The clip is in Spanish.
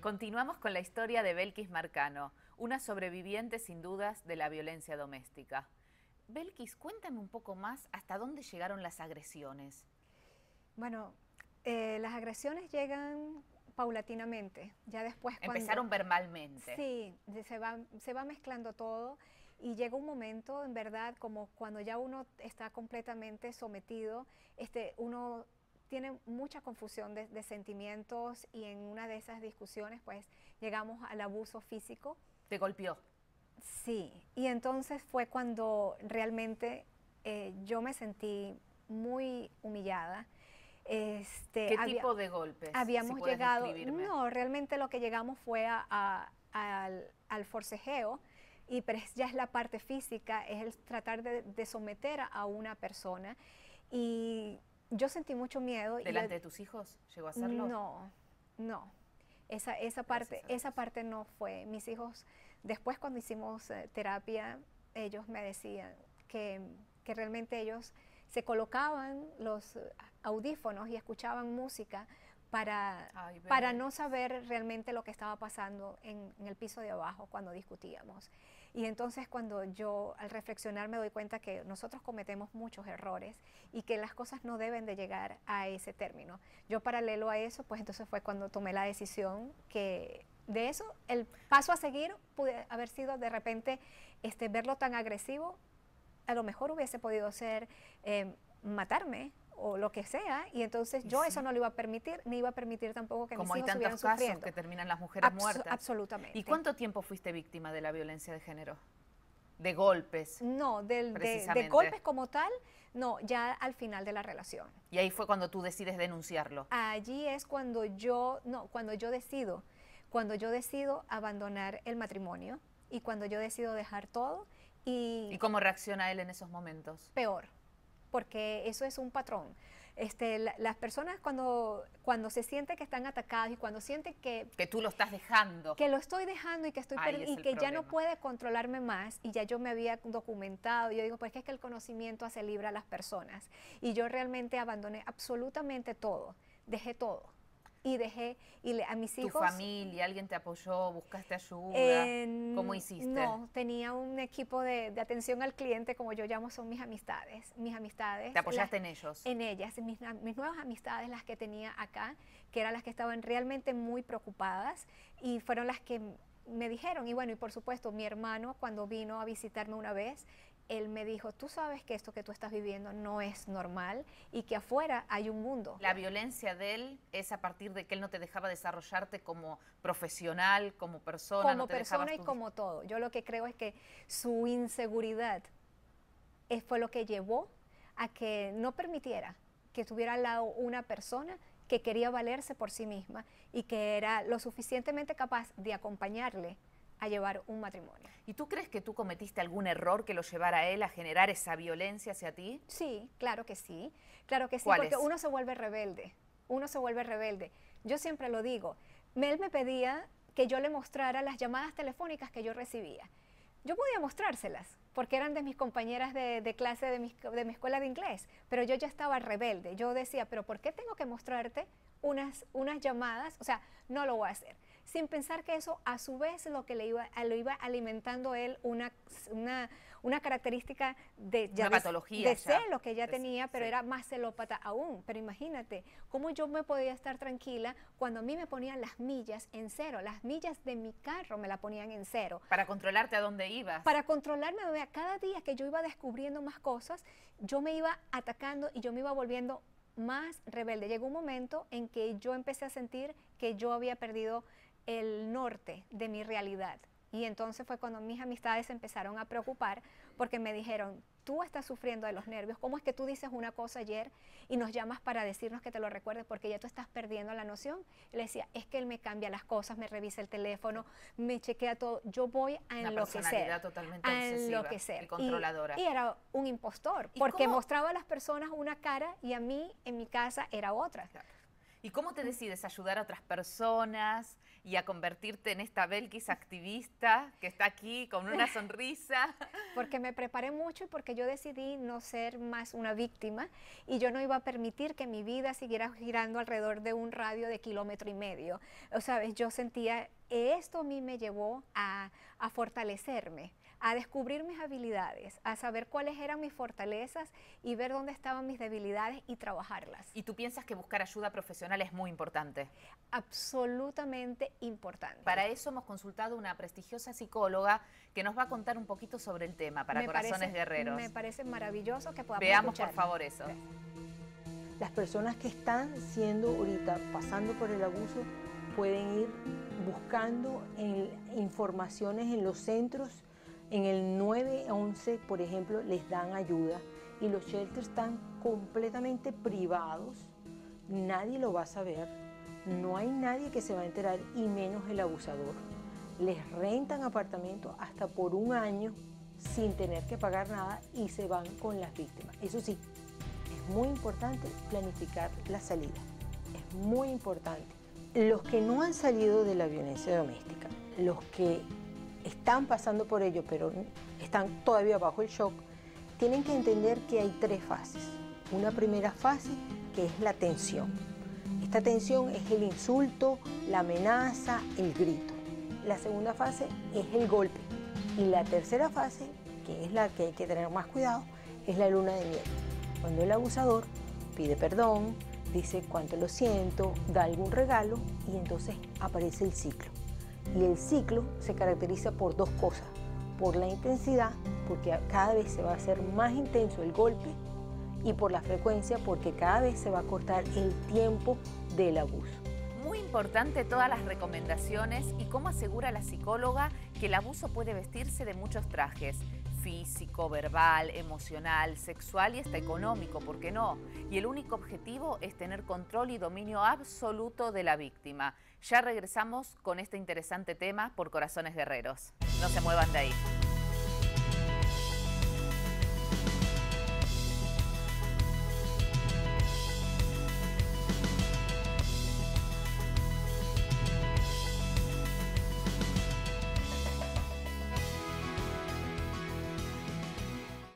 Continuamos con la historia de Belkis Marcano, una sobreviviente sin dudas de la violencia doméstica. Belkis, cuéntame un poco más hasta dónde llegaron las agresiones. Bueno, las agresiones llegan paulatinamente, ya después Empezaron verbalmente. Sí, se va mezclando todo y llega un momento, en verdad, como cuando ya uno está completamente sometido, uno tiene mucha confusión de sentimientos y en una de esas discusiones pues llegamos al abuso físico. ¿Te golpeó? Sí, y entonces fue cuando realmente yo me sentí muy humillada. ¿Qué tipo de golpes? Habíamos si llegado, describirme. no, realmente lo que llegamos fue al forcejeo, pero ya es la parte física, es el tratar de someter a una persona. Y yo sentí mucho miedo. ¿Delante de tus hijos llegó a hacerlo? No, no. Esa parte no fue. Mis hijos, después cuando hicimos terapia, ellos me decían que realmente ellos se colocaban los audífonos y escuchaban música para no saber realmente lo que estaba pasando en el piso de abajo cuando discutíamos. Y entonces cuando yo al reflexionar me doy cuenta que nosotros cometemos muchos errores y que las cosas no deben de llegar a ese término. Yo paralelo a eso, pues entonces fue cuando tomé la decisión que de eso, el paso a seguir puede haber sido de repente verlo tan agresivo, a lo mejor hubiese podido ser matarme o lo que sea, y entonces yo eso no lo iba a permitir, ni iba a permitir tampoco que mis hijos estuvieran sufriendo. Como hay tantos casos que terminan las mujeres muertas. Absolutamente. ¿Y cuánto tiempo fuiste víctima de la violencia de género? ¿De golpes? No, de golpes como tal, no, ya al final de la relación. Y ahí fue cuando tú decides denunciarlo. Allí es cuando cuando yo decido abandonar el matrimonio y cuando yo decido dejar todo. ¿Y cómo reacciona él en esos momentos? Peor, porque eso es un patrón. Las personas cuando se sienten que están atacadas y cuando sienten que tú lo estás dejando. Que lo estoy dejando y que problema. Ya no puede controlarme más y ya yo me había documentado. Yo digo, pues es que el conocimiento hace libre a las personas. Y yo realmente abandoné absolutamente todo, dejé todo. Y a mis hijos... ¿Tu familia, alguien te apoyó, buscaste ayuda? ¿Cómo hiciste? No, tenía un equipo de atención al cliente, como yo llamo, son mis amistades. ¿Te apoyaste en ellos? En ellas, mis nuevas amistades, las que tenía acá, que eran las que estaban realmente muy preocupadas y fueron las que me dijeron. Y bueno, y por supuesto, mi hermano cuando vino a visitarme una vez, él me dijo, tú sabes que esto que tú estás viviendo no es normal y que afuera hay un mundo. La violencia de él es a partir de que él no te dejaba desarrollarte como profesional, como persona. Como persona y como todo. Yo lo que creo es que su inseguridad fue lo que llevó a que no permitiera que tuviera al lado una persona que quería valerse por sí misma y que era lo suficientemente capaz de acompañarle a llevar un matrimonio. ¿Y tú crees que tú cometiste algún error que lo llevara a él a generar esa violencia hacia ti? Sí, claro que sí. Claro que sí, porque uno se vuelve rebelde. Uno se vuelve rebelde. Yo siempre lo digo. Él me pedía que yo le mostrara las llamadas telefónicas que yo recibía. Yo podía mostrárselas, porque eran de mis compañeras de clase de mi escuela de inglés, pero yo ya estaba rebelde. Yo decía, pero ¿por qué tengo que mostrarte unas llamadas? O sea, no lo voy a hacer. Sin pensar que eso a su vez lo iba alimentando él una característica una patología de celo que ya tenía, pero era más celópata aún. Pero imagínate, cómo yo me podía estar tranquila cuando a mí me ponían las millas en cero, las millas de mi carro me la ponían en cero. Para controlarte a dónde ibas. Para controlarme, cada día que yo iba descubriendo más cosas, yo me iba atacando y yo me iba volviendo más rebelde. Llegó un momento en que yo empecé a sentir que yo había perdido el norte de mi realidad. Y entonces fue cuando mis amistades se empezaron a preocupar porque me dijeron, tú estás sufriendo de los nervios, ¿cómo es que tú dices una cosa ayer y nos llamas para decirnos que te lo recuerdes porque ya tú estás perdiendo la noción? Y le decía, es que él me cambia las cosas, me revisa el teléfono, me chequea todo, yo voy a enloquecer. Una personalidad totalmente obsesiva y controladora. Y era un impostor, porque mostraba a las personas una cara y a mí en mi casa era otra. Claro. ¿Y cómo te decides ayudar a otras personas? y a convertirte en esta Belkis activista que está aquí con una sonrisa? Porque me preparé mucho y porque yo decidí no ser más una víctima y yo no iba a permitir que mi vida siguiera girando alrededor de un radio de 1,5 kilómetros. O sea, yo sentía, esto a mí me llevó a fortalecerme, a descubrir mis habilidades, a saber cuáles eran mis fortalezas y ver dónde estaban mis debilidades y trabajarlas. ¿Y tú piensas que buscar ayuda profesional es muy importante? Absolutamente importante. Para eso hemos consultado una prestigiosa psicóloga que nos va a contar un poquito sobre el tema para Corazones Guerreros. Me parece maravilloso que podamos Veamos escuchar. por favor eso. Las personas que están siendo ahorita pasando por el abuso pueden ir buscando informaciones en los centros. En el 911, por ejemplo, les dan ayuda y los shelters están completamente privados, nadie lo va a saber, no hay nadie que se va a enterar y menos el abusador. Les rentan apartamentos hasta por 1 año sin tener que pagar nada y se van con las víctimas. Eso sí, es muy importante planificar la salida, es muy importante. Los que no han salido de la violencia doméstica, los que están pasando por ello, pero están todavía bajo el shock, tienen que entender que hay 3 fases. Una primera fase que es la tensión. Esta tensión es el insulto, la amenaza, el grito. La segunda fase es el golpe. Y la tercera fase, que es la que hay que tener más cuidado, es la luna de miel. Cuando el abusador pide perdón, dice cuánto lo siento, da algún regalo y entonces aparece el ciclo. Y el ciclo se caracteriza por 2 cosas, por la intensidad, porque cada vez se va a hacer más intenso el golpe, y por la frecuencia, porque cada vez se va a cortar el tiempo del abuso. Muy importante todas las recomendaciones y cómo asegura la psicóloga que el abuso puede vestirse de muchos trajes: físico, verbal, emocional, sexual y hasta económico, ¿por qué no? Y el único objetivo es tener control y dominio absoluto de la víctima. Ya regresamos con este interesante tema por Corazones Guerreros. No se muevan de ahí.